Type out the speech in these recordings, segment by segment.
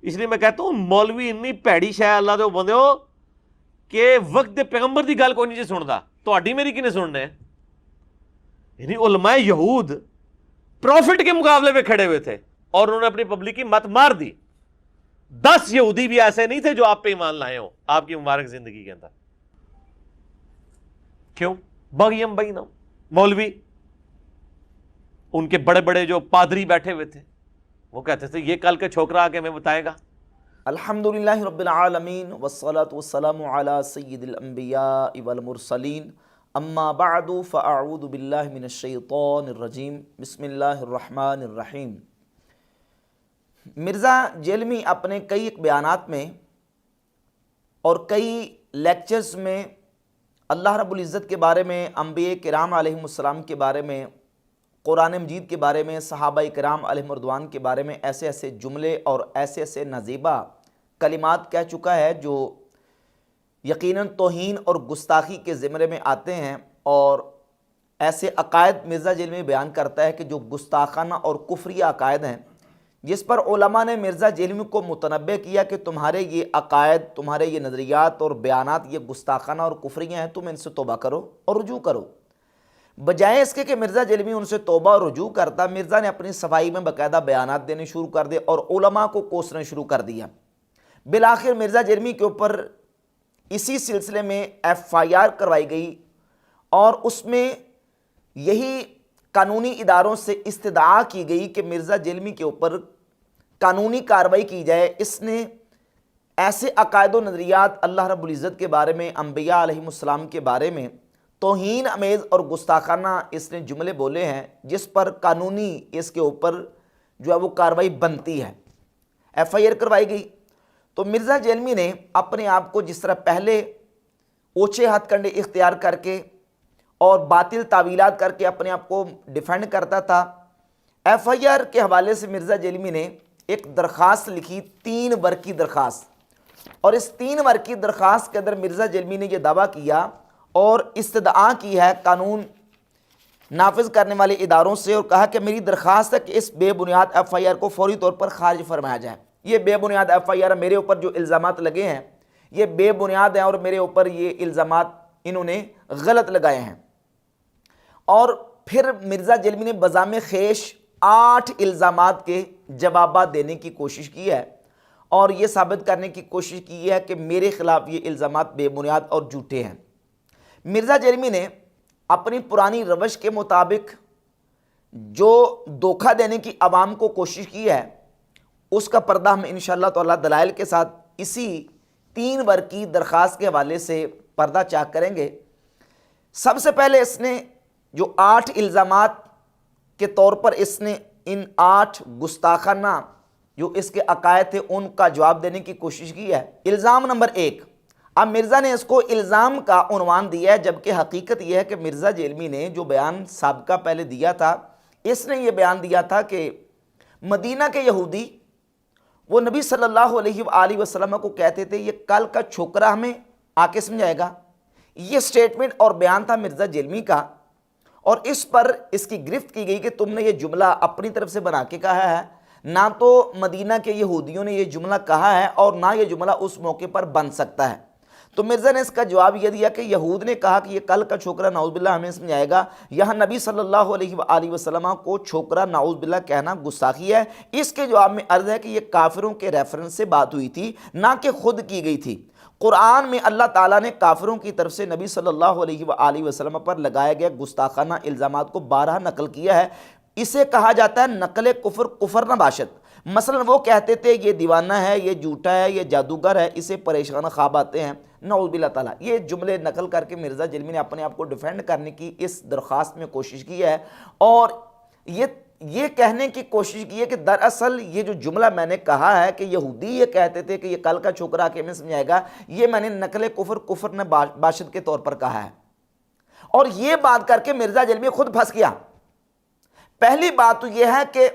اس لیے میں کہتا ہوں مولوی اتنی پیڑی شے اللہ دے بندے ہو کہ وقت دے پیغمبر دی گل کوئی نہیں جی سندا، تہاڈی میری کنے سننے؟ یعنی علماء یہود پروفٹ کے مقابلے پہ کھڑے ہوئے تھے اور انہوں نے اپنی پبلک کی مت مار دی۔ 10 یہودی بھی ایسے نہیں تھے جو آپ پہ ایمان لائے ہوں آپ کی مبارک زندگی کے اندر۔ کیوں؟ بغیم بینہم، مولوی ان کے بڑے بڑے جو پادری بیٹھے ہوئے تھے وہ کہتے تھے یہ کل کے چھوکرا آ کے ہمیں بتائے گا۔ الحمدللہ رب العالمین والصلاة والسلام علی سید الانبیاء والمرسلین، اما بعد فاعوذ باللہ من الشیطان الرجیم، بسم اللہ الرحمن الرحیم۔ مرزا جیلمی اپنے کئی بیانات میں اور کئی لیکچرز میں اللہ رب العزت کے بارے میں، انبیاء کرام علیہم السلام کے بارے میں، قرآن مجید کے بارے میں، صحابہ کرام علیہم رضوان کے بارے میں ایسے ایسے جملے اور ایسے ایسے نزیبہ کلمات کہہ چکا ہے جو یقیناً توہین اور گستاخی کے زمرے میں آتے ہیں، اور ایسے عقائد مرزا جیلمی بیان کرتا ہے کہ جو گستاخانہ اور کفری عقائد ہیں، جس پر علماء نے مرزا جیلمی کو متنبہ کیا کہ تمہارے یہ عقائد، تمہارے یہ نظریات اور بیانات یہ گستاخانہ اور کفریہ ہیں، تم ان سے توبہ کرو اور رجوع کرو۔ بجائے اس کے کہ مرزا جیلمی ان سے توبہ اور رجوع کرتا، مرزا نے اپنی صفائی میں باقاعدہ بیانات دینے شروع کر دے اور علماء کو کوسنے شروع کر دیا۔ بالآخر مرزا جیلمی کے اوپر اسی سلسلے میں FIR کروائی گئی اور اس میں یہی قانونی اداروں سے استدعا کی گئی کہ مرزا جیلمی کے اوپر قانونی کارروائی کی جائے۔ اس نے ایسے عقائد و نظریات اللہ رب العزت کے بارے میں، انبیاء علیہم السلام کے بارے میں توہین امیز اور گستاخانہ اس نے جملے بولے ہیں جس پر قانونی اس کے اوپر جو ہے وہ کارروائی بنتی ہے، FIR کروائی گئی۔ تو مرزا جیلمی نے اپنے آپ کو جس طرح پہلے اونچے ہتھ کنڈے اختیار کر کے اور باطل تعویلات کر کے اپنے آپ کو ڈیفینڈ کرتا تھا، FIR کے حوالے سے مرزا جیلمی نے ایک درخواست لکھی، 3 ورقی درخواست، اور اس 3 ورقی درخواست کے اندر مرزا جیلمی نے یہ دعویٰ کیا اور استدعا کی ہے قانون نافذ کرنے والے اداروں سے، اور کہا کہ میری درخواست ہے کہ اس بے بنیاد FIR کو فوری طور پر خارج فرمایا جائے۔ یہ بے بنیاد FIR، میرے اوپر جو الزامات لگے ہیں یہ بے بنیاد ہیں اور میرے اوپر یہ الزامات انہوں نے غلط لگائے ہیں۔ اور پھر مرزا جیلمی نے بزام خیش 8 الزامات کے جوابات دینے کی کوشش کی ہے اور یہ ثابت کرنے کی کوشش کی ہے کہ میرے خلاف یہ الزامات بے بنیاد اور جھوٹے ہیں۔ مرزا جیلمی نے اپنی پرانی روش کے مطابق جو دھوکہ دینے کی عوام کو کوشش کی ہے اس کا پردہ ہم انشاءاللہ تعالی دلائل کے ساتھ اسی 3 ورقی درخواست کے حوالے سے پردہ چاک کریں گے۔ سب سے پہلے اس نے جو 8 الزامات کے طور پر اس نے ان 8 گستاخانہ جو اس کے عقائد تھے ان کا جواب دینے کی کوشش کی ہے۔ الزام نمبر 1، اب مرزا نے اس کو الزام کا عنوان دیا ہے، جبکہ حقیقت یہ ہے کہ مرزا جیلمی نے جو بیان سابقہ پہلے دیا تھا، اس نے یہ بیان دیا تھا کہ مدینہ کے یہودی وہ نبی صلی اللہ علیہ وآلہ وسلم کو کہتے تھے یہ کل کا چھوکرا ہمیں آ کے سمجھائے گا۔ یہ سٹیٹمنٹ اور بیان تھا مرزا جیلمی کا، اور اس پر اس کی گرفت کی گئی کہ تم نے یہ جملہ اپنی طرف سے بنا کے کہا ہے، نہ تو مدینہ کے یہودیوں نے یہ جملہ کہا ہے اور نہ یہ جملہ اس موقع پر بن سکتا ہے۔ تو مرزا نے اس کا جواب یہ دیا کہ یہود نے کہا کہ یہ کل کا چھوکرا نعوذ باللہ ہمیں سمجھائے گا، یہاں نبی صلی اللہ علیہ وآلہ وسلم کو چھوکرا نعوذ باللہ کہنا گستاخی ہے۔ اس کے جواب میں عرض ہے کہ یہ کافروں کے ریفرنس سے بات ہوئی تھی، نہ کہ خود کی گئی تھی۔ قرآن میں اللہ تعالیٰ نے کافروں کی طرف سے نبی صلی اللہ علیہ وآلہ وسلم پر لگائے گئے گستاخانہ الزامات کو 12 نقل کیا ہے۔ اسے کہا جاتا ہے نقل کفر، کفر نباشت۔ مثلا وہ کہتے تھے یہ دیوانہ ہے، یہ جھوٹا ہے، یہ جادوگر ہے، اسے پریشان خواب آتے ہیں، نعوذ باللہ تعالیٰ۔ یہ جملے نقل کر کے مرزا جیلمی نے اپنے آپ کو ڈیفینڈ کرنے کی اس درخواست میں کوشش کی ہے، اور یہ کہنے کی کوشش کی ہے کہ دراصل یہ جو جملہ میں نے کہا ہے کہ یہودی یہ کہتے تھے کہ یہ کل کا چھوکرا کے میں سمجھائے گا، یہ میں نے نقل کفر، کفر نباشت کے طور پر کہا ہے۔ اور یہ بات کر کے مرزا جیلمی خود پھنس گیا۔ پہلی بات تو یہ ہے کہ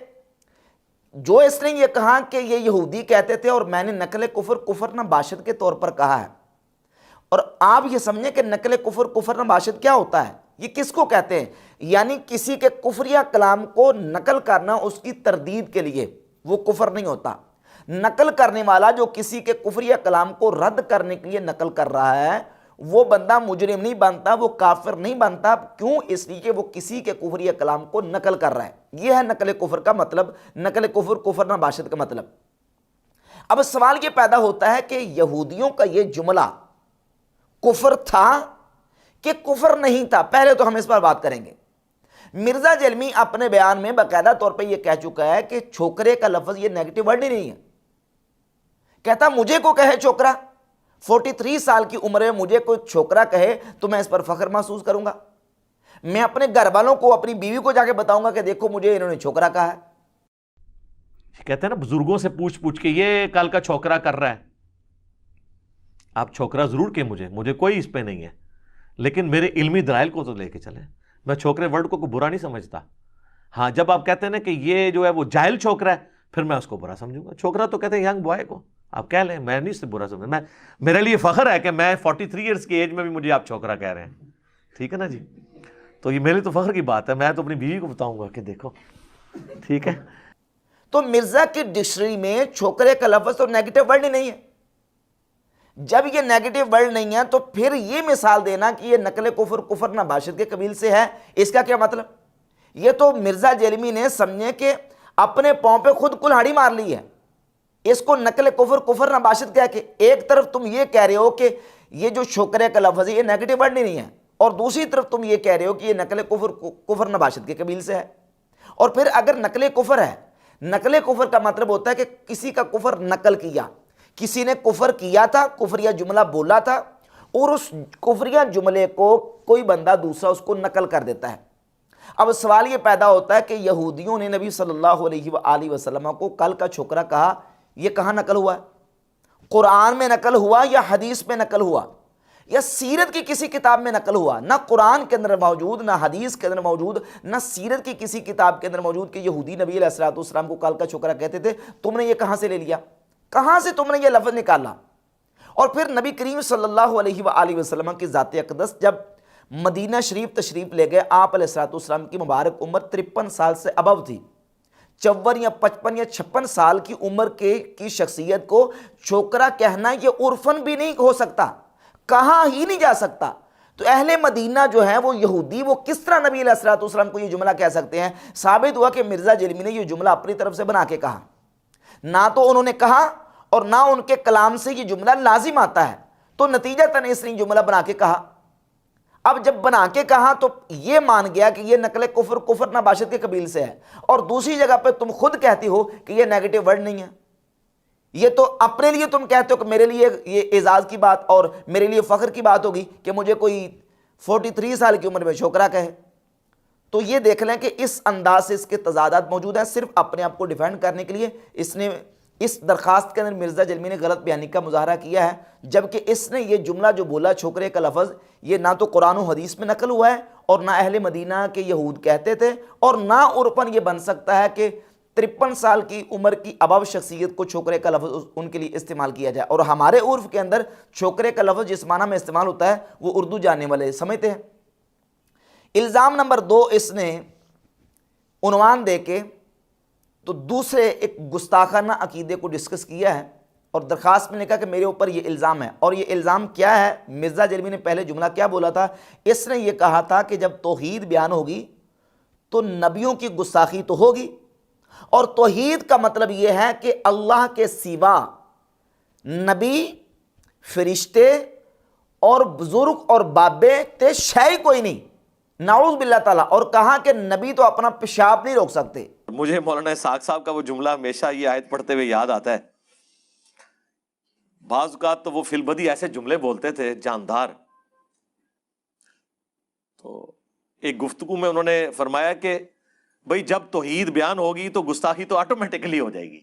جو اس نے یہ کہا کہ یہ یہودی کہتے تھے اور میں نے نقل کفر، کفر نباشت کے طور پر کہا ہے، اور آپ یہ سمجھیں کہ نقل کفر، کفر نباشت کیا ہوتا ہے، یہ کس کو کہتے ہیں؟ یعنی کسی کے کفریہ کلام کو نقل کرنا اس کی تردید کے لیے، وہ کفر نہیں ہوتا۔ نقل کرنے والا جو کسی کے کفری کلام کو رد کرنے کے لیے نقل کر رہا ہے وہ بندہ مجرم نہیں بنتا، وہ کافر نہیں بنتا. کیوں؟ اس لیے کہ وہ کسی کے کفری کلام کو نقل کر رہا ہے. یہ ہے نقل کفر کا مطلب، نقل کفر کفر نہ باشد کا مطلب. اب سوال یہ پیدا ہوتا ہے کہ یہودیوں کا یہ جملہ کفر تھا کہ کفر نہیں تھا؟ پہلے تو ہم اس پر بات کریں گے. مرزا جلمی اپنے بیان میں باقاعدہ طور پہ یہ کہہ چکا ہے کہ چھوکرے کا لفظ یہ نیگیٹو ورڈ ہی نہیں ہے. کہتا مجھے کو کہے چھوکرا، 43 سال کی عمر میں مجھے کوئی چھوکرا کہے تو میں اس پر فخر محسوس کروں گا. میں اپنے گھر والوں کو، اپنی بیوی کو جا کے بتاؤں گا کہ دیکھو مجھے انہوں نے چھوکرا کہا ہے. کہتے ہیں نا بزرگوں سے پوچھ پوچھ کے یہ کل کا چھوکرا کر رہا ہے. آپ چھوکرا ضرور کہ مجھے کوئی اس پہ نہیں ہے، لیکن میرے علمی دلائل کو تو لے کے چلیں. میں چھوکرے ورڈ کو برا نہیں سمجھتا. ہاں جب آپ کہتے ہیں نا کہ یہ جو ہے وہ جاہل چھوکرا ہے، پھر میں اس کو برا سمجھوں گا. چھوکرا تو کہتے ہیں ینگ بوائے کو، آپ کہہ لیں، میں نہیں اس سے برا سمجھتا. میرے لیے فخر ہے کہ میں 43 ایئرس کی ایج میں بھی مجھے آپ چھوکرا کہہ رہے ہیں. ٹھیک ہے نا جی؟ تو یہ میرے لیے تو فخر کی بات ہے. میں تو اپنی بیوی کو بتاؤں گا کہ دیکھو. ٹھیک ہے. تو مرزا کی ڈکشنری میں چھوکرے کا لفظ تو نیگیٹو ورڈ ہی نہیں ہے. جب یہ نیگیٹو ورڈ نہیں ہے تو پھر یہ مثال دینا کہ یہ نقل کفر کفر نباشت کے قبیل سے ہے، اس کا کیا مطلب؟ یہ تو مرزا جیلمی نے سمجھے کہ اپنے پاؤں پہ خود کلہاڑی مار لی ہے. اس کو نقل کفر کفر نباشت کہہ کے ایک طرف تم یہ کہہ رہے ہو کہ یہ جو چھوکرے کا لفظ ہے یہ نیگیٹو ورڈ نہیں ہے، اور دوسری طرف تم یہ کہہ رہے ہو کہ یہ نقل کفر کفر نباشت کے قبیل سے ہے. اور پھر اگر نقل کفر ہے، نقل کفر کا مطلب ہوتا ہے کہ کسی کا کفر نقل کیا، کسی نے کفر کیا تھا، کفریہ جملہ بولا تھا، اور اس کفریہ جملے کو کوئی بندہ دوسرا اس کو نقل کر دیتا ہے. اب سوال یہ پیدا ہوتا ہے کہ یہودیوں نے نبی صلی اللہ علیہ وآلہ وسلم کو کل کا چھوکرا کہا، یہ کہاں نقل ہوا ہے؟ قرآن میں نقل ہوا یا حدیث میں نقل ہوا یا سیرت کی کسی کتاب میں نقل ہوا؟ نہ قرآن کے اندر موجود، نہ حدیث کے اندر موجود، نہ سیرت کی کسی کتاب کے اندر موجود کہ یہودی نبی علیہ السلام کو کل کا چھوکرا کہتے تھے. تم نے یہ کہاں سے لے لیا؟ کہاں سے تم نے یہ لفظ نکالا؟ اور پھر نبی کریم صلی اللہ علیہ وآلہ وسلم کی ذات اقدس جب مدینہ شریف تشریف لے گئے، آپ علیہ السلام کی مبارک عمر 53 سال سے ابو تھی. 54 یا 55 یا 56 سال کی عمر کی شخصیت کو چھوکرا کہنا یہ عرفن بھی نہیں ہو سکتا، کہاں ہی نہیں جا سکتا. تو اہل مدینہ جو ہے وہ یہودی، وہ کس طرح نبی علیہ السلام کو یہ جملہ کہہ سکتے ہیں؟ ثابت ہوا کہ مرزا جلمی نے یہ جملہ اپنی طرف سے بنا کے کہا. نہ تو انہوں نے کہا اور نہ ان کے کلام سے یہ جملہ لازم آتا ہے، تو نتیجہ اس نے جملہ بنا کے کہا. اب جب بنا کے کہا تو یہ مان گیا کہ یہ نقل کفر کفر نباشت کے قبیل سے ہے، اور دوسری جگہ پہ تم خود کہتی ہو کہ یہ نیگیٹو ورڈ نہیں ہے. یہ تو اپنے لیے تم کہتے ہو کہ میرے لیے یہ اعزاز کی بات اور میرے لیے فخر کی بات ہوگی کہ مجھے کوئی 43 سال کی عمر میں چھوکرا کہے. تو یہ دیکھ لیں کہ اس انداز سے اس کے تضادات موجود ہیں. صرف اپنے آپ کو ڈیفینڈ کرنے کے لیے اس نے اس درخواست کے اندر مرزا جلمی نے غلط بیانی کا مظاہرہ کیا ہے، جبکہ اس نے یہ جملہ جو بولا چھوکرے کا لفظ، یہ نہ تو قرآن و حدیث میں نقل ہوا ہے اور نہ اہل مدینہ کے یہود کہتے تھے، اور نہ عرفاً یہ بن سکتا ہے کہ 53 سال کی عمر کی ابو شخصیت کو چھوکرے کا لفظ ان کے لیے استعمال کیا جائے. اور ہمارے عرف کے اندر چھوکرے کا لفظ جس معنی میں استعمال ہوتا ہے وہ اردو جاننے والے سمجھتے ہیں. الزام نمبر 2 اس نے عنوان دے کے تو دوسرے ایک گستاخانہ عقیدے کو ڈسکس کیا ہے، اور درخواست میں نے کہا کہ میرے اوپر یہ الزام ہے. اور یہ الزام کیا ہے؟ مرزا جلمی نے پہلے جملہ کیا بولا تھا؟ اس نے یہ کہا تھا کہ جب توحید بیان ہوگی تو نبیوں کی گستاخی تو ہوگی، اور توحید کا مطلب یہ ہے کہ اللہ کے سوا نبی، فرشتے اور بزرگ اور بابے تے شے کوئی نہیں، نعوذ باللہ تعالیٰ. اور کہا کہ نبی تو اپنا پیشاب نہیں روک سکتے. مجھے مولانا اسحاق صاحب کا وہ جملہ ہمیشہ یہ آیت پڑھتے ہوئے یاد آتا ہے. بعض اوقات تو وہ فی البدی ایسے جملے بولتے تھے جاندار. تو ایک گفتگو میں انہوں نے فرمایا کہ بھئی جب توحید بیان ہوگی تو گستاخی تو آٹومیٹکلی ہو جائے گی،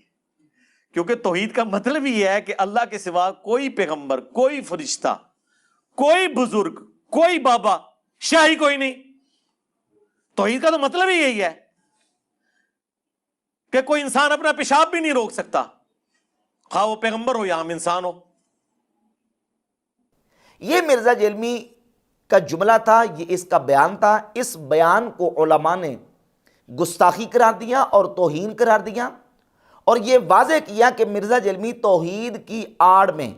کیونکہ توحید کا مطلب ہی ہے کہ اللہ کے سوا کوئی پیغمبر، کوئی فرشتہ، کوئی بزرگ، کوئی بابا، شاہی کوئی نہیں. توحید کا تو مطلب ہی یہی ہے کہ کوئی انسان اپنا پیشاب بھی نہیں روک سکتا، خواہ وہ پیغمبر ہو یا عام انسان ہو. یہ مرزا جلمی کا جملہ تھا، یہ اس کا بیان تھا. اس بیان کو علماء نے گستاخی قرار دیا اور توہین قرار دیا، اور یہ واضح کیا کہ مرزا جلمی توحید کی آڑ میں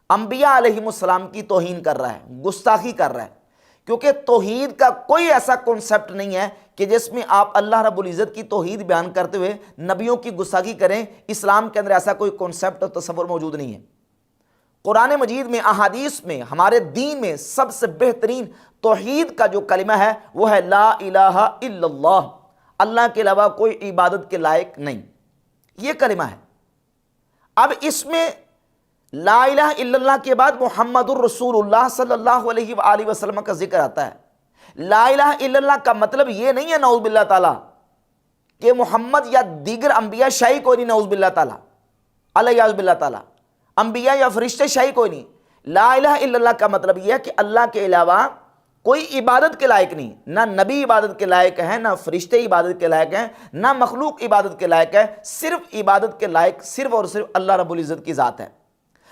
انبیاء علیہم السلام کی توہین کر رہا ہے، گستاخی کر رہا ہے، کیونکہ توحید کا کوئی ایسا کنسپٹ نہیں ہے کہ جس میں آپ اللہ رب العزت کی توحید بیان کرتے ہوئے نبیوں کی گستاخی کریں۔ اسلام کے اندر ایسا کوئی کنسپٹ اور تصور موجود نہیں ہے۔ قرآن مجید میں، احادیث میں، ہمارے دین میں سب سے بہترین توحید کا جو کلمہ ہے وہ ہے لا الہ الا اللہ، اللہ کے علاوہ کوئی عبادت کے لائق نہیں، یہ کلمہ ہے۔ اب اس میں لا الہ الا اللہ کے بعد محمد الرسول اللہ صلی اللہ علیہ وآلہ وسلم کا ذکر آتا ہے۔ لا الہ الا اللہ کا مطلب یہ نہیں ہے نعوذ باللہ تعالیٰ کہ محمد یا دیگر انبیاء شاہی کوئی نہیں، نعوذ باللہ تعالیٰ، علیہ باللہ تعالیٰ، انبیاء یا فرشتے شاہی کوئی نہیں۔ لا الہ الا اللہ کا مطلب یہ ہے کہ اللہ کے علاوہ کوئی عبادت کے لائق نہیں، نہ نبی عبادت کے لائق ہیں، نہ فرشتے عبادت کے لائق ہیں، نہ مخلوق عبادت کے لائق ہے، صرف عبادت کے لائق صرف اور صرف اللہ رب العزت کی ذات ہے۔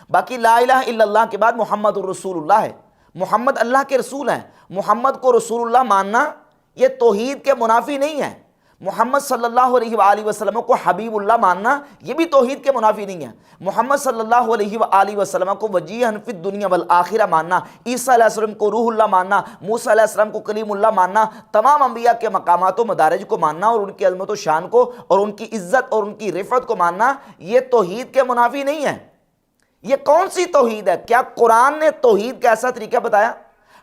باقی لا الہ الا اللہ کے بعد محمد الرسول اللہ ہے، محمد اللہ کے رسول ہیں۔ محمد کو رسول اللہ ماننا یہ توحید کے منافی نہیں ہے، محمد صلی اللہ علیہ وآلہ وسلم کو حبیب اللہ ماننا یہ بھی توحید کے منافی نہیں ہے، محمد صلی اللہ علیہ وآلہ وسلم کو وجیہا فی الدنیا والآخرہ ماننا، عیسیٰ علیہ السلام کو روح اللہ ماننا، موسیٰ علیہ السلام کو کلیم اللہ ماننا، تمام انبیاء کے مقامات و مدارج کو ماننا اور ان کی عظمت و شان کو اور ان کی عزت اور ان کی رفعت کو ماننا یہ توحید کے منافی نہیں ہے۔ یہ کون سی توحید ہے؟ کیا قرآن نے توحید کا ایسا طریقہ بتایا؟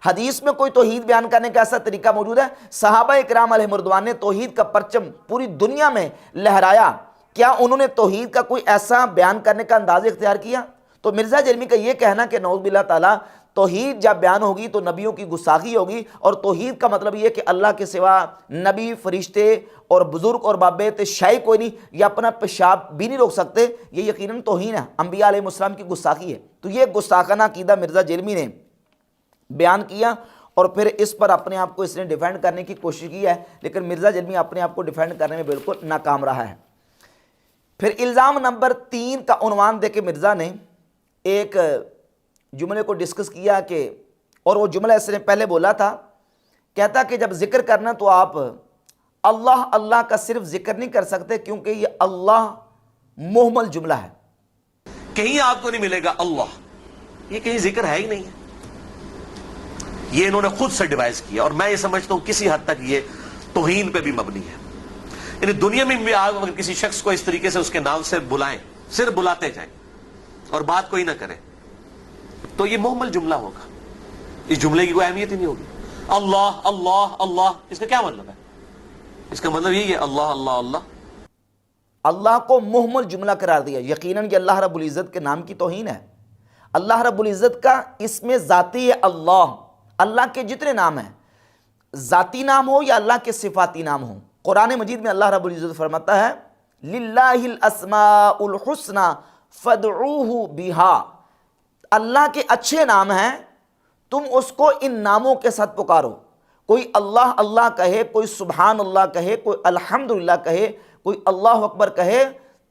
حدیث میں کوئی توحید بیان کرنے کا ایسا طریقہ موجود ہے؟ صحابہ اکرام علیہ رضوان نے توحید کا پرچم پوری دنیا میں لہرایا، کیا انہوں نے توحید کا کوئی ایسا بیان کرنے کا انداز اختیار کیا؟ تو مرزا جلمی کا یہ کہنا کہ نعوذ باللہ تعالیٰ توحید جب بیان ہوگی تو نبیوں کی گستاخی ہوگی، اور توحید کا مطلب یہ کہ اللہ کے سوا نبی، فرشتے اور بزرگ اور بابیت شاہی کوئی نہیں، یہ اپنا پیشاب بھی نہیں روک سکتے، یہ یقیناً توہین ہے، انبیاء علیہ السلام کی گستاخی ہے۔ تو یہ گستاخانہ عقیدہ مرزا جلمی نے بیان کیا، اور پھر اس پر اپنے آپ کو اس نے ڈیفینڈ کرنے کی کوشش کی ہے، لیکن مرزا جلمی اپنے آپ کو ڈیفینڈ کرنے میں بالکل ناکام رہا ہے۔ پھر الزام نمبر 3 کا عنوان دے کے مرزا نے ایک جملے کو ڈسکس کیا کہ، اور وہ جملہ اس نے پہلے بولا تھا، کہتا کہ جب ذکر کرنا تو آپ اللہ اللہ کا صرف ذکر نہیں کر سکتے، کیونکہ یہ اللہ مہمل جملہ ہے، کہیں آپ کو نہیں ملے گا اللہ، یہ کہیں ذکر ہے ہی نہیں ہے، یہ انہوں نے خود سے ڈیوائز کیا، اور میں یہ سمجھتا ہوں کسی حد تک یہ توہین پہ بھی مبنی ہے۔ یعنی دنیا میں بھی آپ اگر کسی شخص کو اس طریقے سے اس کے نام سے بلائیں، صرف بلاتے جائیں اور بات کوئی نہ کریں، تو یہ مہمل جملہ ہوگا، اس جملے کی کوئی اہمیت ہی نہیں ہوگی۔ اللہ اللہ اللہ، اس کا کیا مطلب ہے؟ اس کا مطلب یہی ہے اللہ اللہ اللہ۔ اللہ کو مہمل جملہ قرار دیا، یقیناً یہ اللہ رب العزت کے نام کی توہین ہے۔ اللہ رب العزت کا اس میں ذاتی ہے اللہ، اللہ کے جتنے نام ہیں، ذاتی نام ہو یا اللہ کے صفاتی نام ہو، قرآن مجید میں اللہ رب العزت فرماتا ہے للہ الاسماء الحسنى فادعوہ بہا، اللہ کے اچھے نام ہیں، تم اس کو ان ناموں کے ساتھ پکارو۔ کوئی اللہ اللہ کہے، کوئی سبحان اللہ کہے، کوئی الحمدللہ کہے، کوئی اللہ اکبر کہے،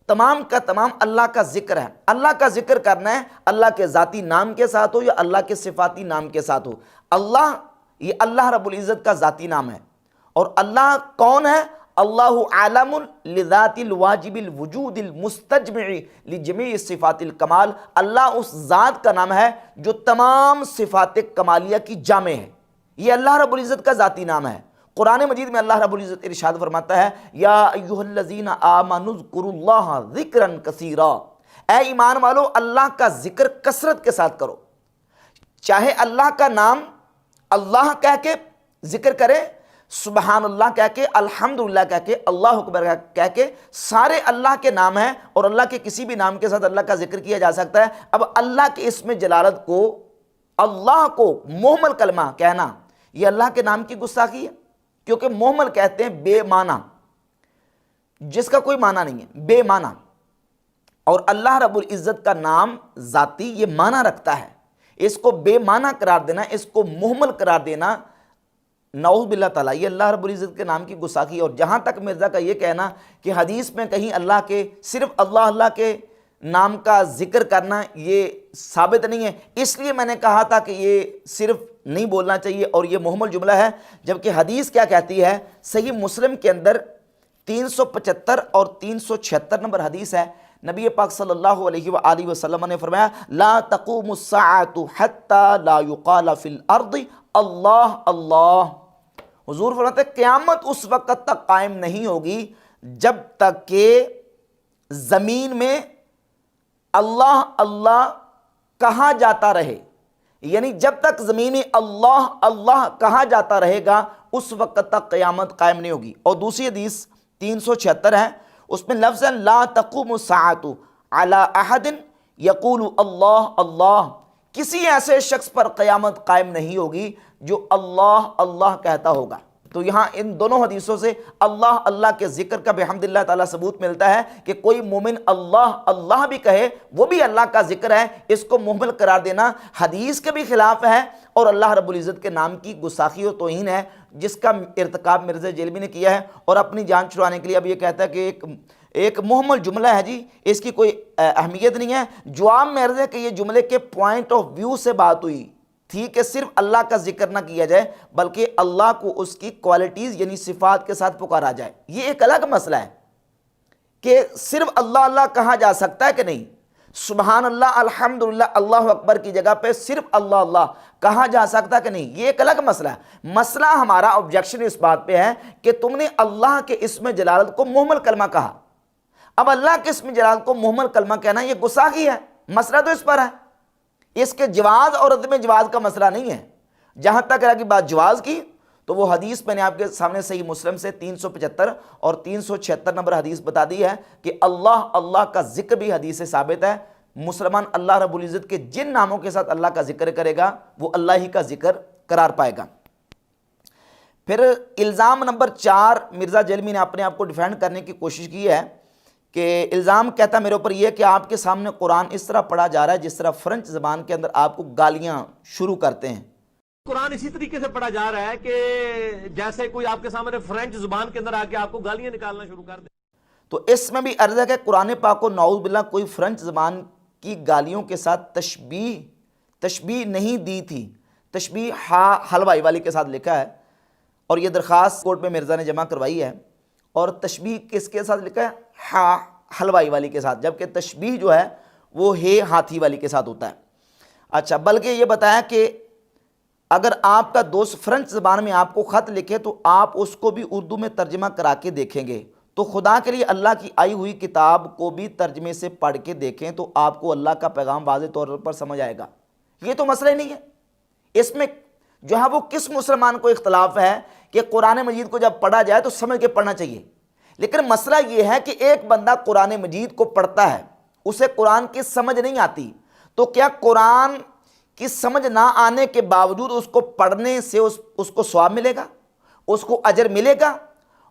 تمام کا تمام اللہ کا ذکر ہے۔ اللہ کا ذکر کرنا ہے، اللہ کے ذاتی نام کے ساتھ ہو یا اللہ کے صفاتی نام کے ساتھ ہو۔ اللہ، یہ اللہ رب العزت کا ذاتی نام ہے۔ اور اللہ کون ہے؟ اللہ عالم لذات الواجب الوجود المستجمع لجمیع صفات الکمال، اللہ اس ذات کا نام ہے جو تمام صفات کمالیہ کی جامع ہے، یہ اللہ رب العزت کا ذاتی نام ہے۔ قرآن مجید میں اللہ رب العزت ارشاد فرماتا ہے یا ایھا الذین آمنوا اذکروا اللہ ذکرا کثیرا، اے ایمان والو اللہ کا ذکر کثرت کے ساتھ کرو۔ چاہے اللہ کا نام اللہ کہہ کے ذکر کرے، سبحان اللہ کہہ کے، الحمدللہ کہہ کے، اللہ اکبر کہہ کے، سارے اللہ کے نام ہیں، اور اللہ کے کسی بھی نام کے ساتھ اللہ کا ذکر کیا جا سکتا ہے۔ اب اللہ کے اسم جلالت کو، اللہ کو مہمل کلمہ کہنا یہ اللہ کے نام کی گستاخی ہے، کیونکہ مہمل کہتے ہیں بے معنی، جس کا کوئی معنی نہیں ہے، بے معنی۔ اور اللہ رب العزت کا نام ذاتی یہ معنی رکھتا ہے، اس کو بے معنی قرار دینا، اس کو مہمل قرار دینا، نعوذ باللہ تعالیٰ، یہ اللہ رب العزت کے نام کی گستاخی ہے۔ اور جہاں تک مرزا کا یہ کہنا کہ حدیث میں کہیں اللہ کے، صرف اللہ اللہ کے نام کا ذکر کرنا یہ ثابت نہیں ہے، اس لیے میں نے کہا تھا کہ یہ صرف نہیں بولنا چاہیے اور یہ مہمل جملہ ہے، جبکہ حدیث کیا کہتی ہے؟ صحیح مسلم کے اندر 375 اور 376 نمبر حدیث ہے، نبی پاک صلی اللہ علیہ وآلہ وسلم نے فرمایا لا تقوم الساعة حتى لا يقال في الارض اللہ اللہ۔ حضور فرماتے ہیں قیامت اس وقت تک قائم نہیں ہوگی جب تک کہ زمین میں اللہ اللہ کہا جاتا رہے، یعنی جب تک زمین میں اللہ اللہ کہا جاتا رہے گا اس وقت تک قیامت قائم نہیں ہوگی۔ اور دوسری حدیث 376 ہے، اس میں لفظ ہے لا تقوم الساعة على احد یقول اللہ اللہ، کسی ایسے شخص پر قیامت قائم نہیں ہوگی جو اللہ اللہ کہتا ہوگا۔ تو یہاں ان دونوں حدیثوں سے اللہ اللہ کے ذکر کا بحمدللہ تعالیٰ ثبوت ملتا ہے کہ کوئی مومن اللہ اللہ بھی کہے وہ بھی اللہ کا ذکر ہے، اس کو مہمل قرار دینا حدیث کے بھی خلاف ہے اور اللہ رب العزت کے نام کی گستاخی و توہین ہے، جس کا ارتکاب مرزا جیلمی نے کیا ہے۔ اور اپنی جان چھڑانے کے لیے اب یہ کہتا ہے کہ ایک محمل جملہ ہے جی، اس کی کوئی اہمیت نہیں ہے۔ جواب مرزا کہ یہ جملے کے پوائنٹ آف ویو سے بات ہوئی تھی کہ صرف اللہ کا ذکر نہ کیا جائے بلکہ اللہ کو اس کی کوالٹیز یعنی صفات کے ساتھ پکارا جائے۔ یہ ایک الگ مسئلہ ہے کہ صرف اللہ اللہ کہا جا سکتا ہے کہ نہیں، سبحان اللہ الحمدللہ اللہ اکبر کی جگہ پہ صرف اللہ اللہ کہا جا سکتا ہے کہ نہیں، یہ ایک الگ مسئلہ ہے۔ مسئلہ ہمارا آبجیکشن اس بات پہ ہے کہ تم نے اللہ کے اسم جلالت کو محمل کلمہ کہا۔ اب اللہ کے اسم جلالت کو محمل کلمہ کہنا یہ گستاخی ہے، مسئلہ تو اس پر ہے، اس کے جواز اور عدم جواز کا مسئلہ نہیں ہے۔ جہاں تک رہا کہ بات جواز کی تو وہ حدیث میں نے آپ کے سامنے صحیح مسلم سے 375 اور 376 نمبر حدیث بتا دی ہے کہ اللہ اللہ کا ذکر بھی حدیث سے ثابت ہے۔ مسلمان اللہ رب العزت کے جن ناموں کے ساتھ اللہ کا ذکر کرے گا وہ اللہ ہی کا ذکر قرار پائے گا۔ پھر الزام نمبر 4 مرزا جیلمی نے اپنے آپ کو ڈیفینڈ کرنے کی کوشش کی ہے کہ الزام کہتا ہے میرے اوپر یہ کہ آپ کے سامنے قرآن اس طرح پڑھا جا رہا ہے جس طرح فرنچ زبان کے اندر آپ کو گالیاں شروع کرتے ہیں۔ قرآن اسی طریقے سے پڑھا جا رہا ہے کہ جیسے کوئی آپ کے سامنے فرنچ زبان کے اندر آ کے آپ کو گالیاں نکالنا شروع کر دے۔ تو اس میں بھی عرض ہے کہ قرآن پاک کو نعوذ باللہ کوئی فرنچ زبان کی گالیوں کے ساتھ تشبیہ نہیں دی تھی، تشبیہ حلوائی والی کے ساتھ لکھا ہے، اور یہ درخواست کورٹ میں مرزا نے جمع کروائی ہے۔ اور تشبیہ کس کے ساتھ لکھا ہے؟ حلوائی والی کے ساتھ، جبکہ تشبیہ جو ہے وہ ہاتھی والی کے ساتھ ہوتا ہے۔ اچھا، بلکہ یہ بتایا کہ اگر آپ کا دوست فرنچ زبان میں آپ کو خط لکھے تو آپ اس کو بھی اردو میں ترجمہ کرا کے دیکھیں گے، تو خدا کے لیے اللہ کی آئی ہوئی کتاب کو بھی ترجمے سے پڑھ کے دیکھیں تو آپ کو اللہ کا پیغام واضح طور پر سمجھ آئے گا۔ یہ تو مسئلہ ہی نہیں ہے، اس میں جو ہے وہ کس مسلمان کو اختلاف ہے کہ قرآن مجید کو جب پڑھا جائے تو سمجھ کے پڑھنا چاہیے، لیکن مسئلہ یہ ہے کہ ایک بندہ قرآن مجید کو پڑھتا ہے، اسے قرآن کی سمجھ نہیں آتی، تو کیا قرآن کی سمجھ نہ آنے کے باوجود اس کو پڑھنے سے اس کو ثواب ملے گا، اس کو اجر ملے گا؟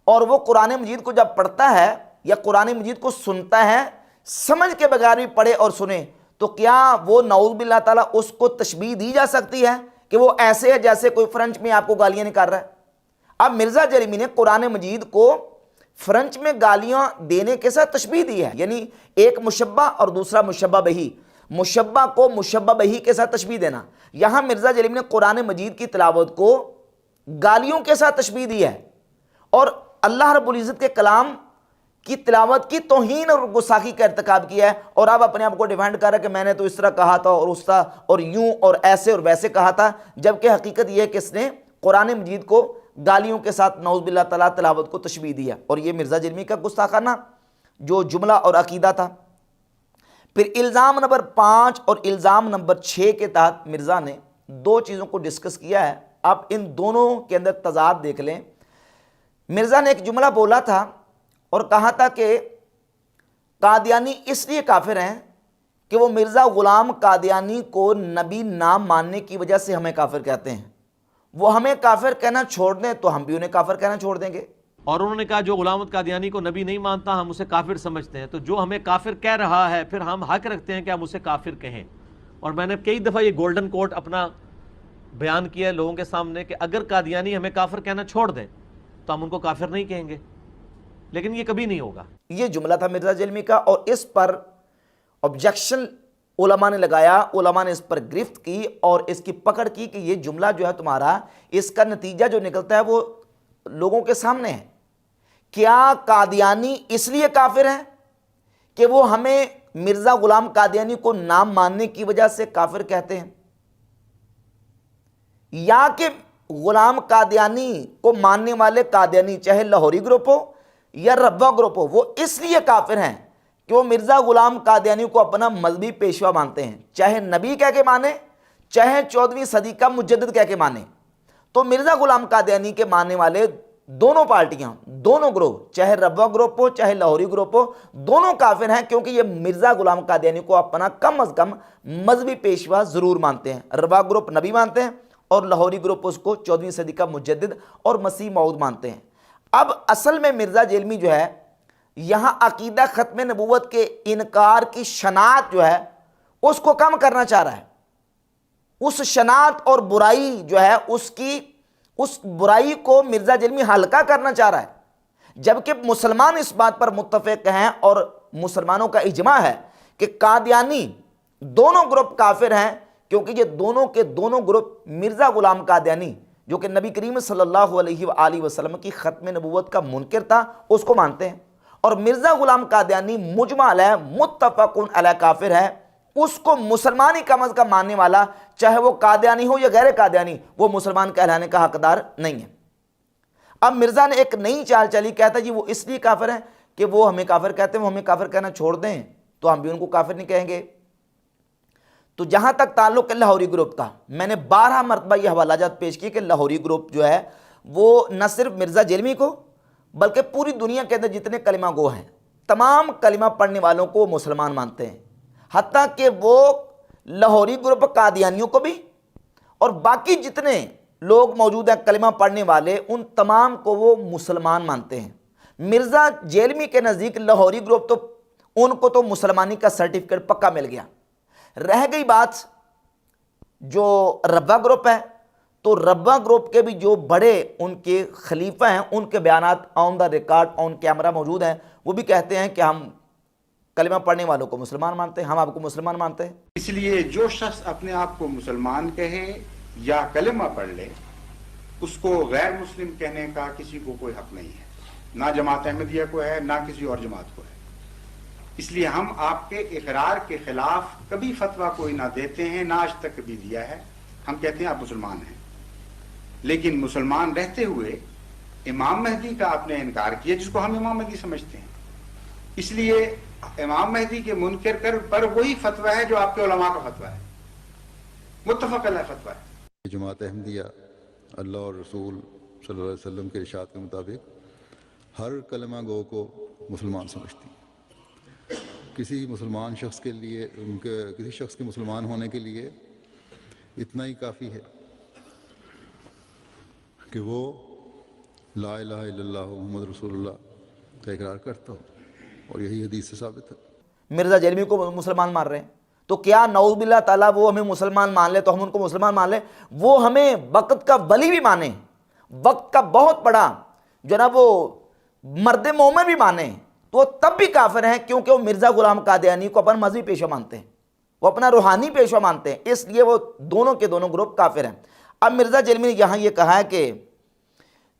اور وہ قرآن مجید کو جب پڑھتا ہے یا قرآن مجید کو سنتا ہے سمجھ کے بغیر بھی پڑھے اور سنے تو کیا وہ نعوذ باللہ تعالیٰ اس کو تشبیہ دی جا سکتی ہے کہ وہ ایسے ہے جیسے کوئی فرنچ میں آپ کو گالیاں نکال رہا ہے؟ اب مرزا جیلمی نے قرآن مجید کو فرنچ میں گالیاں دینے کے ساتھ تشبیہ دی ہے، یعنی ایک مشبہ اور دوسرا مشبہ بہی، مشبہ کو مشبہ بہی کے ساتھ تشبیہ دینا۔ یہاں مرزا جیلمی نے قرآن مجید کی تلاوت کو گالیوں کے ساتھ تشبیہ دی ہے اور اللہ رب العزت کے کلام کی تلاوت کی توہین اور گستاخی کا ارتکاب کیا ہے، اور آپ اپنے آپ کو ڈیفینڈ کر رہے کہ میں نے تو اس طرح کہا تھا اور اس طرح اور یوں اور ایسے اور ویسے کہا تھا، جبکہ حقیقت یہ ہے کہ اس نے قرآن مجید کو گالیوں کے ساتھ نعوذ باللہ تعالیٰ تلاوت کو تشبیہ دیا، اور یہ مرزا جیلمی کا گستاخانہ جو جملہ اور عقیدہ تھا۔ پھر الزام نمبر 5 اور الزام نمبر 6 کے تحت مرزا نے 2 چیزوں کو ڈسکس کیا ہے، آپ ان دونوں کے اندر تضاد دیکھ لیں۔ مرزا نے ایک جملہ بولا تھا اور کہا تھا کہ قادیانی اس لیے کافر ہیں کہ وہ مرزا غلام قادیانی کو نبی نام ماننے کی وجہ سے ہمیں کافر کہتے ہیں، وہ ہمیں کافر کہنا چھوڑ دیں تو ہم بھی انہیں کافر کہنا چھوڑ دیں گے۔ اور انہوں نے کہا جو غلام قادیانی کو نبی نہیں مانتا ہم اسے کافر سمجھتے ہیں، تو جو ہمیں کافر کہہ رہا ہے پھر ہم حق رکھتے ہیں کہ ہم اسے کافر کہیں۔ اور میں نے کئی دفعہ یہ گولڈن کوٹ اپنا بیان کیا ہے لوگوں کے سامنے کہ اگر قادیانی ہمیں کافر کہنا چھوڑ دیں تو ہم ان کو کافر نہیں کہیں گے، لیکن یہ کبھی نہیں ہوگا۔ یہ جملہ تھا مرزا جیلمی کا، اور اس پر آبجیکشن علماء نے لگایا، علماء نے اس پر گرفت کی اور اس کی پکڑ کی کہ یہ جملہ جو ہے تمہارا، اس کا نتیجہ جو نکلتا ہے وہ لوگوں کے سامنے ہے کیا قادیانی اس لیے کافر ہیں کہ وہ ہمیں مرزا غلام قادیانی کو نام ماننے کی وجہ سے کافر کہتے ہیں، یا کہ غلام قادیانی کو ماننے والے قادیانی چاہے لاہوری گروپ ہو یا ربوہ گروپ ہو، وہ اس لیے کافر ہیں کہ وہ مرزا غلام قادیانی کو اپنا مذہبی پیشوا مانتے ہیں، چاہے نبی کہہ کے مانے چاہے 14ویں صدی کا مجدد کہہ کے مانے؟ تو مرزا غلام قادیانی کے ماننے والے دونوں پارٹیاں، دونوں گروہ، چاہے ربوہ گروپ ہو چاہے لاہوری گروپ ہو، دونوں کافر ہیں، کیونکہ یہ مرزا غلام قادیانی کو اپنا کم از کم مذہبی پیشوا ضرور مانتے ہیں۔ ربوہ گروپ نبی مانتے ہیں اور لاہوری گروپ اس کو 14ویں صدی کا مجدد اور مسیح موعود مانتے ہیں۔ اب اصل میں مرزا جیلمی جو ہے یہاں عقیدہ ختم نبوت کے انکار کی شناعت جو ہے اس کو کم کرنا چاہ رہا ہے، اس شناعت اور برائی جو ہے اس برائی کو مرزا جیلمی ہلکا کرنا چاہ رہا ہے، جبکہ مسلمان اس بات پر متفق ہیں اور مسلمانوں کا اجماع ہے کہ قادیانی دونوں گروپ کافر ہیں، کیونکہ یہ دونوں کے دونوں گروپ مرزا غلام قادیانی جو کہ نبی کریم صلی اللہ علیہ وآلہ وسلم کی ختم نبوت کا منکر تھا اس کو مانتے ہیں، اور مرزا غلام قادیانی مجمع علیہ متفق علیہ کافر ہے، اس کو مسلمان ہی کم از کم ماننے والا چاہے وہ قادیانی ہو یا غیر قادیانی وہ مسلمان کہلانے کا حقدار نہیں ہے۔ اب مرزا نے ایک نئی چال چلی، کہتا جی وہ اس لیے کافر ہیں کہ وہ ہمیں کافر کہتے ہیں، وہ ہمیں کافر کہنا چھوڑ دیں تو ہم بھی ان کو کافر نہیں کہیں گے۔ تو جہاں تک تعلق ہے لاہوری گروپ کا، میں نے 12 مرتبہ یہ حوالہ جات پیش کی کہ لاہوری گروپ جو ہے وہ نہ صرف مرزا جیلمی کو بلکہ پوری دنیا کے اندر جتنے کلمہ گو ہیں تمام کلمہ پڑھنے والوں کو مسلمان مانتے ہیں، حتیٰ کہ وہ لاہوری گروپ قادیانیوں کو بھی اور باقی جتنے لوگ موجود ہیں کلمہ پڑھنے والے ان تمام کو وہ مسلمان مانتے ہیں۔ مرزا جیلمی کے نزدیک لاہوری گروپ تو ان کو تو مسلمانی کا سرٹیفکیٹ پکا مل گیا، رہ گئی بات جو ربوہ گروپ ہے، تو ربوہ گروپ کے بھی جو بڑے ان کے خلیفہ ہیں ان کے بیانات آن دا ریکارڈ آن کیمرہ موجود ہیں، وہ بھی کہتے ہیں کہ ہم کلمہ پڑھنے والوں کو مسلمان مانتے ہیں، ہم آپ کو مسلمان مانتے ہیں۔ اس لیے جو شخص اپنے آپ کو مسلمان کہے یا کلمہ پڑھ لے اس کو غیر مسلم کہنے کا کسی کو کوئی حق نہیں ہے، نہ جماعت احمدیہ کو ہے نہ کسی اور جماعت کو ہے۔ اس لیے ہم آپ کے اقرار کے خلاف کبھی فتویٰ کوئی نہ دیتے ہیں، نہ آج تک کبھی دیا ہے۔ ہم کہتے ہیں آپ مسلمان ہیں، لیکن مسلمان رہتے ہوئے امام مہدی کا آپ نے انکار کیا جس کو ہم امام مہدی سمجھتے ہیں، اس لیے امام مہدی کے منکر پر وہی فتویٰ ہے جو آپ کے علماء کا فتویٰ ہے، متفق علیہ فتویٰ ہے۔ جماعت احمدیہ اللہ اور رسول صلی اللہ علیہ وسلم کے ارشاد کے مطابق ہر کلمہ گو کو مسلمان سمجھتی ہے۔ کسی مسلمان شخص کے لیے کسی شخص کے مسلمان ہونے کے لیے اتنا ہی کافی ہے کہ وہ لا الہ الا اللہ محمد رسول اللہ کا اقرار کرتا ہو، اور یہی حدیث سے ثابت ہے۔ مرزا جیلمی کو مسلمان مان رہے ہیں تو کیا نعوذ باللہ تعالیٰ وہ ہمیں مسلمان مان لے تو ہم ان کو مسلمان مان لیں، وہ ہمیں وقت کا ولی بھی مانیں، وقت کا بہت بڑا جو نا وہ مرد مومن بھی مانیں تو وہ تب بھی کافر ہیں، کیونکہ وہ مرزا غلام قادیانی کو اپنا مذہبی پیشوا مانتے ہیں، وہ اپنا روحانی پیشوا مانتے ہیں، اس لیے وہ دونوں کے دونوں گروپ کافر ہیں۔ اب مرزا جیلمی نے یہاں یہ کہا ہے کہ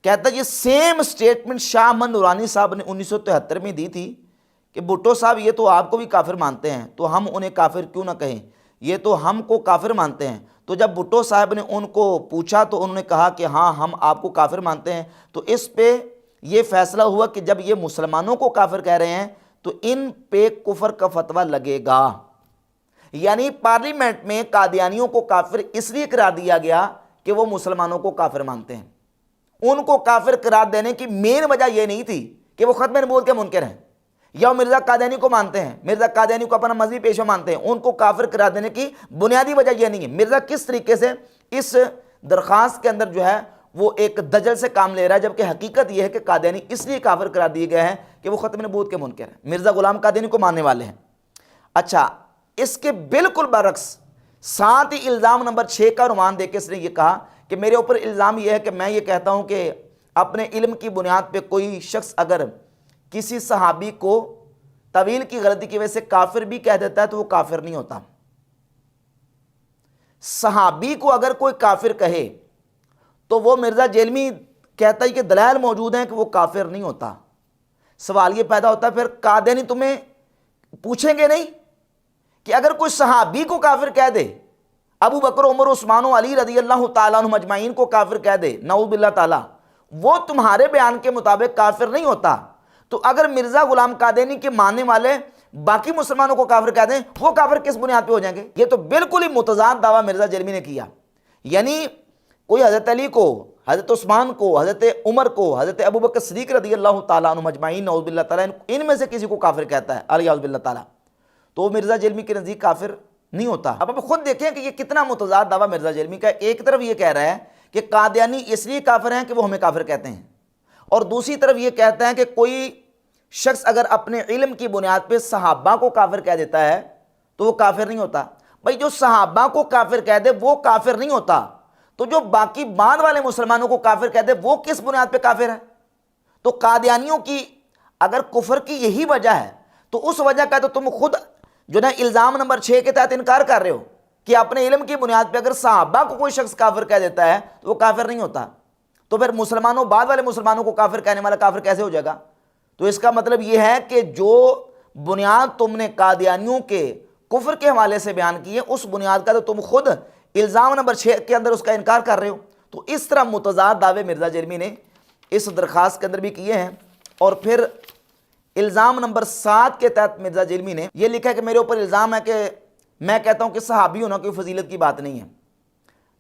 کہتا ہے یہ سیم سٹیٹمنٹ شاہ احمد نورانی صاحب نے 1973 میں دی تھی کہ بھٹو صاحب یہ تو آپ کو بھی کافر مانتے ہیں تو ہم انہیں کافر کیوں نہ کہیں، یہ تو ہم کو کافر مانتے ہیں۔ تو جب بھٹو صاحب نے ان کو پوچھا تو انہوں نے کہا کہ ہاں ہم آپ کو کافر مانتے ہیں، تو اس پہ یہ فیصلہ ہوا کہ جب یہ مسلمانوں کو کافر کہہ رہے ہیں تو ان پہ کفر کا فتویٰ لگے گا، یعنی پارلیمنٹ میں قادیانیوں کو کافر اس لیے قرار دیا گیا کہ وہ مسلمانوں کو کافر مانتے ہیں۔ ان کو کافر قرار دینے کی مین وجہ یہ نہیں تھی کہ وہ ختم نبوت کے منکر ہیں یا وہ مرزا قادیانی کو مانتے ہیں، مرزا قادیانی کو اپنا مذہبی پیشوا مانتے ہیں، ان کو کافر قرار دینے کی بنیادی وجہ یہ نہیں ہے۔ مرزا کس طریقے سے اس درخواست کے اندر جو ہے وہ ایک دجل سے کام لے رہا ہے، جبکہ حقیقت یہ ہے کہ قادیانی اس لیے کافر قرار دیے گئے ہیں کہ وہ ختم نبوت کے منکر ہیں، مرزا غلام قادیانی کو ماننے والے ہیں۔ اچھا، اس کے بالکل برعکس ساتھ ہی الزام نمبر 6 کا عنوان دے کے اس نے یہ کہا کہ میرے اوپر الزام یہ ہے کہ میں یہ کہتا ہوں کہ اپنے علم کی بنیاد پہ کوئی شخص اگر کسی صحابی کو طویل کی غلطی کی وجہ سے کافر بھی کہہ دیتا ہے تو وہ کافر نہیں ہوتا۔ صحابی کو اگر کوئی کافر کہے تو وہ مرزا جیلمی کہتا ہے کہ دلائل موجود ہیں کہ وہ کافر نہیں ہوتا، سوال یہ پیدا ہوتا ہے پھر قادیانی تمہیں پوچھیں گے نہیں کہ اگر کوئی صحابی کو کافر کہہ دے، ابو بکر عمر عثمان و علی رضی اللہ تعالیٰ عنہ مجمعین کو کافر کہہ دے، نعوذ باللہ تعالیٰ، وہ تمہارے بیان کے مطابق کافر نہیں ہوتا، تو اگر مرزا غلام قادیانی کے ماننے والے باقی مسلمانوں کو کافر کہہ دیں، وہ کافر کس بنیاد پہ ہو جائیں گے؟ یہ تو بالکل ہی متضاد دعویٰ مرزا جرمی نے کیا. یعنی کوئی حضرت علی کو، حضرت عثمان کو، حضرت عمر کو، حضرت ابو بکر صدیق رضی اللہ تعالیٰ عنہ مجمعین نعوذ باللہ تعالیٰ، ان میں سے کسی کو کافر کہتا ہے اعوذ باللہ تعالیٰ، تو وہ مرزا جرمی کے نزدیک کافر نہیں ہوتا. اب آپ خود دیکھیں کہ یہ کتنا متضاد دعویٰ مرزا جرمی کا. ایک طرف یہ کہہ رہا ہے کہ قادیانی اس لیے کافر ہیں کہ وہ ہمیں کافر کہتے ہیں، اور دوسری طرف یہ کہتا ہے کہ کوئی شخص اگر اپنے علم کی بنیاد پہ صحابہ کو کافر کہہ دیتا ہے تو وہ کافر نہیں ہوتا. بھائی جو صحابہ کو کافر کہہ دے وہ کافر نہیں ہوتا، تو جو باقی بعد والے مسلمانوں کو کافر کہہ دے وہ کس بنیاد پہ کافر ہے؟ تو قادیانیوں کی اگر کفر کی یہی وجہ ہے تو اس وجہ کا تو تم خود جو نا الزام نمبر 6 کے تحت انکار کر رہے ہو کہ اپنے علم کی بنیاد پہ اگر صحابہ کو کوئی شخص کافر کہہ دیتا ہے تو وہ کافر نہیں ہوتا، تو پھر مسلمانوں بعد والے مسلمانوں کو کافر کہنے والا کافر کیسے ہو جائے گا؟ تو اس کا مطلب یہ ہے کہ جو بنیاد تم نے قادیانیوں کے کفر کے حوالے سے بیان کی ہے اس بنیاد کا تو تم خود الزام نمبر 6 کے اندر اس کا انکار کر رہے ہو. تو اس طرح متضاد دعوے مرزا جرمی نے اس درخواست کے اندر بھی کیے ہیں. اور پھر الزام نمبر 7 کے تحت مرزا جرمی نے یہ لکھا ہے کہ میرے اوپر الزام ہے کہ میں کہتا ہوں کہ صحابی ہونا کوئی فضیلت کی بات نہیں ہے،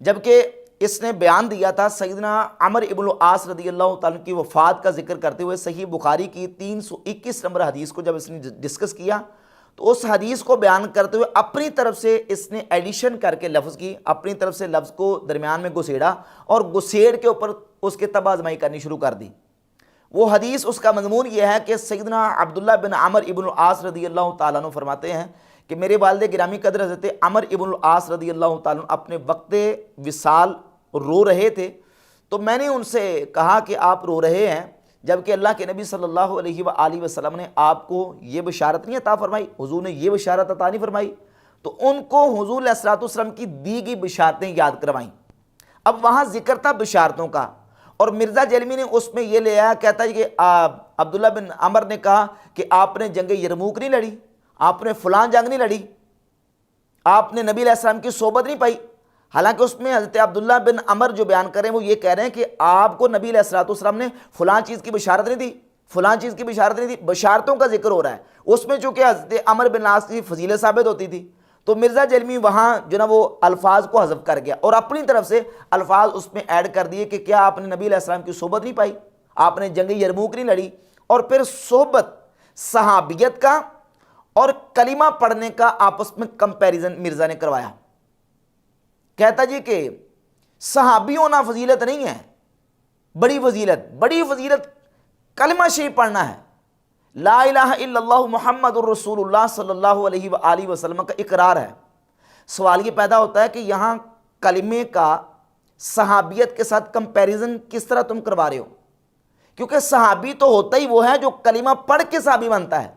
جبکہ اس نے بیان دیا تھا سیدنا عمر ابن العاص رضی اللہ تعالیٰ کی وفات کا ذکر کرتے ہوئے صحیح بخاری کی 321 نمبر حدیث کو جب اس نے ڈسکس کیا تو اس حدیث کو بیان کرتے ہوئے اپنی طرف سے اس نے ایڈیشن کر کے لفظ کی، اپنی طرف سے لفظ کو درمیان میں گسیڑا اور گسیڑ کے اوپر اس کے تبع آزمائی کرنی شروع کر دی. وہ حدیث اس کا مضمون یہ ہے کہ سیدنا عبداللہ بن عمر ابن العاص رضی اللہ تعالیٰ عنہ فرماتے ہیں کہ میرے والد گرامی قدر حضرت عمر ابن العاص رضی اللہ تعالیٰ عنہ اپنے وقت وصال رو رہے تھے، تو میں نے ان سے کہا کہ آپ رو رہے ہیں جبکہ اللہ کے نبی صلی اللہ علیہ وآلہ وسلم نے آپ کو یہ بشارت نہیں عطا فرمائی، حضور نے یہ بشارت عطا نہیں فرمائی، تو ان کو حضور علیہ الصلوۃ والسلام کی دی گئی بشارتیں یاد کروائیں. اب وہاں ذکر تھا بشارتوں کا، اور مرزا جرمی نے اس میں یہ لے آیا، کہتا ہے کہ عبداللہ بن عمر نے کہا کہ آپ نے جنگ یرموک نہیں لڑی، آپ نے فلاں جنگ نہیں لڑی، آپ نے نبی علیہ السلام کی صحبت نہیں پائی. حالانکہ اس میں حضرت عبداللہ بن عمر جو بیان کریں وہ یہ کہہ رہے ہیں کہ آپ کو نبی علیہ الصلوۃ والسلام نے فلاں چیز کی بشارت نہیں دی، فلاں چیز کی بشارت نہیں دی. بشارتوں کا ذکر ہو رہا ہے اس میں، چونکہ حضرت عمر بن العاص کی فضیلت ثابت ہوتی تھی، تو مرزا جرمی وہاں جو نا وہ الفاظ کو حذف کر گیا اور اپنی طرف سے الفاظ اس میں ایڈ کر دیے کہ کیا آپ نے نبی علیہ السلام کی صحبت نہیں پائی، آپ نے جنگ یرموک نہیں لڑی. اور پھر صحبت، صحابیت کا اور کلمہ پڑھنے کا آپس میں کمپیریزن مرزا نے کروایا. کہتا جی کہ صحابی ہونا فضیلت نہیں ہے، بڑی فضیلت کلمہ شریف پڑھنا ہے، لا الہ الا اللہ محمد الرسول اللہ صلی اللہ علیہ وآلہ وسلم کا اقرار ہے. سوال یہ پیدا ہوتا ہے کہ یہاں کلمے کا صحابیت کے ساتھ کمپیریزن کس طرح تم کروا رہے ہو؟ کیونکہ صحابی تو ہوتا ہی وہ ہے جو کلمہ پڑھ کے صحابی بنتا ہے.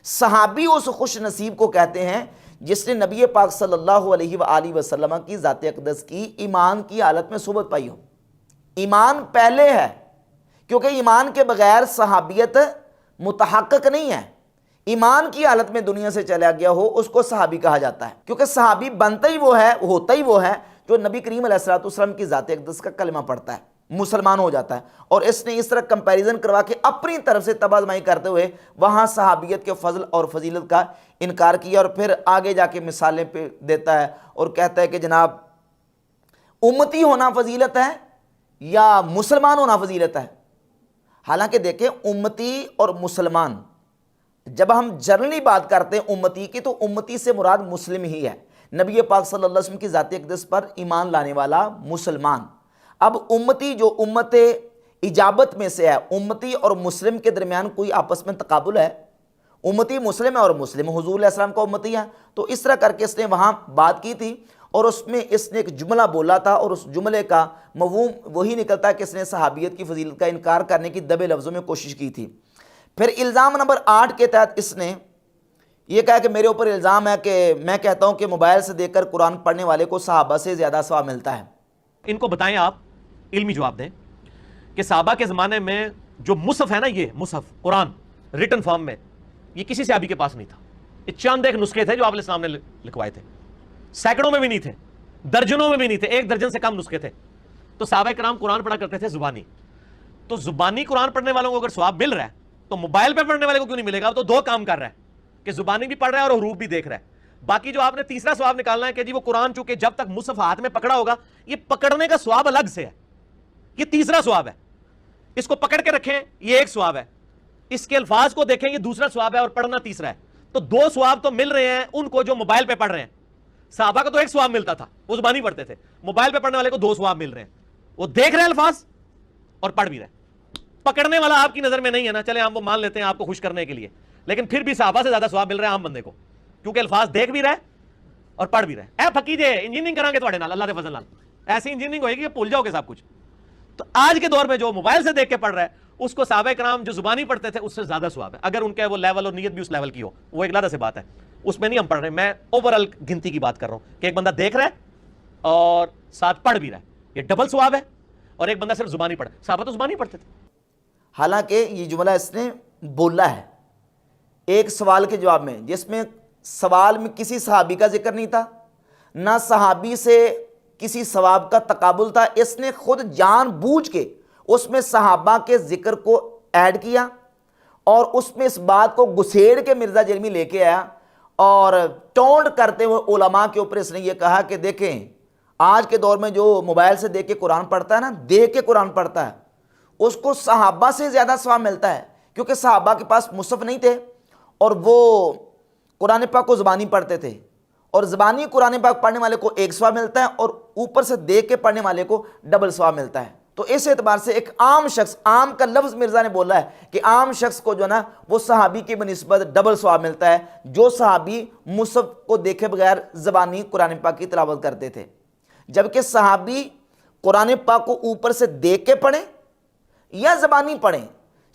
صحابی اس خوش نصیب کو کہتے ہیں جس نے نبی پاک صلی اللہ علیہ وآلہ وسلم کی ذات اقدس کی ایمان کی حالت میں صحبت پائی ہو. ایمان پہلے ہے، کیونکہ ایمان کے بغیر صحابیت متحقق نہیں ہے. ایمان کی حالت میں دنیا سے چلا گیا ہو اس کو صحابی کہا جاتا ہے، کیونکہ صحابی بنتا ہی وہ ہے، ہوتا ہی وہ ہے جو نبی کریم علیہ الصلوۃ والسلام کی ذات اقدس کا کلمہ پڑھتا ہے، مسلمان ہو جاتا ہے. اور اس نے اس طرح کمپیریزن کروا کے اپنی طرف سے تبع آزمائی کرتے ہوئے وہاں صحابیت کے فضل اور فضیلت کا انکار کیا، اور پھر آگے جا کے مثالیں پہ دیتا ہے اور کہتا ہے کہ جناب امتی ہونا فضیلت ہے یا مسلمان ہونا فضیلت ہے. حالانکہ دیکھیں امتی اور مسلمان، جب ہم جنرلی بات کرتے ہیں امتی کی تو امتی سے مراد مسلم ہی ہے، نبی پاک صلی اللہ علیہ وسلم کی ذات اقدس پر ایمان لانے والا مسلمان. اب امتی جو امت اجابت میں سے ہے، امتی اور مسلم کے درمیان کوئی آپس میں تقابل ہے؟ امتی مسلم ہے اور مسلم حضور علیہ السلام کا امتی ہے. تو اس طرح کر کے اس نے وہاں بات کی تھی اور اس میں اس نے ایک جملہ بولا تھا اور اس جملے کا مفہوم وہی نکلتا ہے کہ اس نے صحابیت کی فضیلت کا انکار کرنے کی دبے لفظوں میں کوشش کی تھی. پھر الزام نمبر 8 کے تحت اس نے یہ کہا کہ میرے اوپر الزام ہے کہ میں کہتا ہوں کہ موبائل سے دیکھ کر قرآن پڑھنے والے کو صحابہ سے زیادہ ثواب ملتا ہے. ان کو بتائیں، آپ علمی جواب دیں کہ صحابہ کے زمانے میں جو مصحف ہے نا، یہ مصحف قرآن ریٹن فارم میں، یہ کسی صحابی کے پاس نہیں تھا. یہ چند ایک نسخے تھے جو آپ علیہ السلام نے لکھوائے تھے، سینکڑوں میں بھی نہیں تھے، درجنوں میں بھی نہیں تھے، 1 درجن سے کم نسخے تھے. تو صحابہ کرام قرآن پڑھا کرتے تھے زبانی. تو زبانی قرآن پڑھنے والوں کو اگر ثواب مل رہا ہے تو موبائل پہ پڑھنے والے کو کیوں نہیں ملے گا؟ تو 2 کام کر رہا ہے کہ زبانی بھی پڑھ رہا ہے اور حروف بھی دیکھ رہا ہے. باقی جو آپ نے تیسرا ثواب نکالنا ہے کہ جی وہ قرآن چونکہ جب تک مصحف ہاتھ میں پکڑا ہوگا، یہ پکڑنے کا ثواب الگ سے ہے، یہ تیسرا ثواب ہے. اس کو پکڑ کے رکھیں، یہ ایک ثواب ہے. اس کے الفاظ کو دیکھیں، یہ دوسرا ثواب ہے، اور پڑھنا تیسرا ہے. تو 2 ثواب تو مل رہے ہیں ان کو جو موبائل پہ پڑھ رہے ہیں. صحابہ کو تو 1 ثواب ملتا تھا، وہ زبانی پڑھتے تھے. موبائل پہ پڑھنے والے کو 2 ثواب مل رہے ہیں، وہ دیکھ رہے ہیں الفاظ اور پڑھ بھی رہے. پکڑنے والا آپ کی نظر میں نہیں ہے نا، چلے ہم وہ مان لیتے ہیں آپ کو خوش کرنے کے لیے، لیکن پھر بھی صحابہ سے زیادہ ثواب مل رہا ہے عام بندے کو، کیونکہ الفاظ دیکھ بھی رہے اور پڑھ بھی رہے. اے پھکی جے انجینئرنگ کریں گے تھوڑے نال، اللہ دے فضل نال ایسی انجینئرنگ ہوئے گی کہ بھول جاؤ گے سب کچھ. تو آج کے دور میں جو موبائل سے دیکھ کے پڑھ رہا ہے اس کو صحابہ کرام جو زبانی پڑھتے تھے اس سے زیادہ ثواب ہے، اگر ان کا وہ لیول اور نیت بھی اس لیول کی ہو. وہ ایک علیحدہ سے بات ہے، اس میں نہیں ہم پڑھ رہے. میں اوورآل گنتی کی بات کر رہا ہوں کہ ایک بندہ دیکھ رہا ہے اور ساتھ پڑھ بھی رہا ہے، یہ ڈبل ثواب ہے. اور ایک بندہ صرف زبانی پڑھا. صحابہ تو زبانی پڑھتے تھے. حالانکہ یہ جملہ اس نے بولا ہے ایک سوال کے جواب میں، جس میں سوال میں کسی صحابی کا ذکر نہیں تھا، نہ صحابی سے کسی ثواب کا تقابل تھا. اس نے خود جان بوجھ کے اس میں صحابہ کے ذکر کو ایڈ کیا اور اس میں اس بات کو گسیڑ کے مرزا جرمی لے کے آیا اور ٹونٹ کرتے ہوئے علماء کے اوپر اس نے یہ کہا کہ دیکھیں آج کے دور میں جو موبائل سے دیکھ کے قرآن پڑھتا ہے نا، دیکھ کے قرآن پڑھتا ہے، اس کو صحابہ سے زیادہ ثواب ملتا ہے، کیونکہ صحابہ کے پاس مصحف نہیں تھے اور وہ قرآن پاک کو زبانی پڑھتے تھے، اور زبانی قرآن پاک پڑھنے والے کو 1 ثواب ملتا ہے اور اوپر سے دیکھ کے پڑھنے والے کو ڈبل ثواب ملتا ہے. تو اس اعتبار سے ایک عام شخص، عام کا لفظ مرزا نے بولا ہے کہ عام شخص کو جو نا وہ صحابی کی بنسبت ڈبل ثواب ملتا ہے، جو صحابی مصحف کو دیکھے بغیر زبانی قرآن پاک کی تلاوت کرتے تھے. جبکہ صحابی قرآن پاک کو اوپر سے دیکھ کے پڑھیں یا زبانی پڑھیں،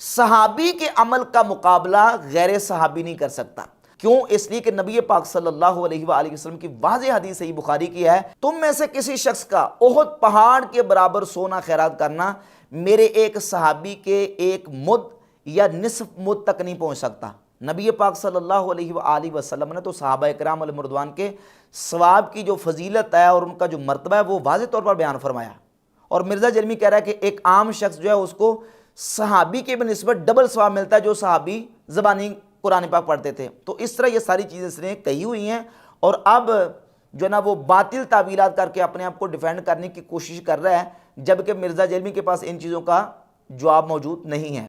صحابی کے عمل کا مقابلہ غیر صحابی نہیں کر سکتا. کیوں؟ اس لیے کہ نبی پاک صلی اللہ علیہ وآلہ وسلم کی واضح حدیث صحیح بخاری کی ہے، تم میں سے کسی شخص کا احد پہاڑ کے برابر سونا خیرات کرنا میرے ایک صحابی کے 1 مد یا نصف مد تک نہیں پہنچ سکتا. نبی پاک صلی اللہ علیہ وآلہ وسلم نے تو صحابہ اکرام علیہم رضوان کے ثواب کی جو فضیلت ہے اور ان کا جو مرتبہ ہے وہ واضح طور پر بیان فرمایا. اور مرزا جرمی کہہ رہا ہے کہ ایک عام شخص جو ہے اس کو صحابی کے بنسبت ڈبل ثواب ملتا ہے جو صحابی زبانی قرآن پاک پڑھتے تھے. تو اس طرح یہ ساری چیزیں اس نے کہی ہوئی ہیں، اور اب جو نا وہ باطل تعویلات کر کے اپنے آپ کو ڈیفینڈ کرنے کی کوشش کر رہا ہے، جبکہ مرزا جرمی کے پاس ان چیزوں کا جواب موجود نہیں ہے.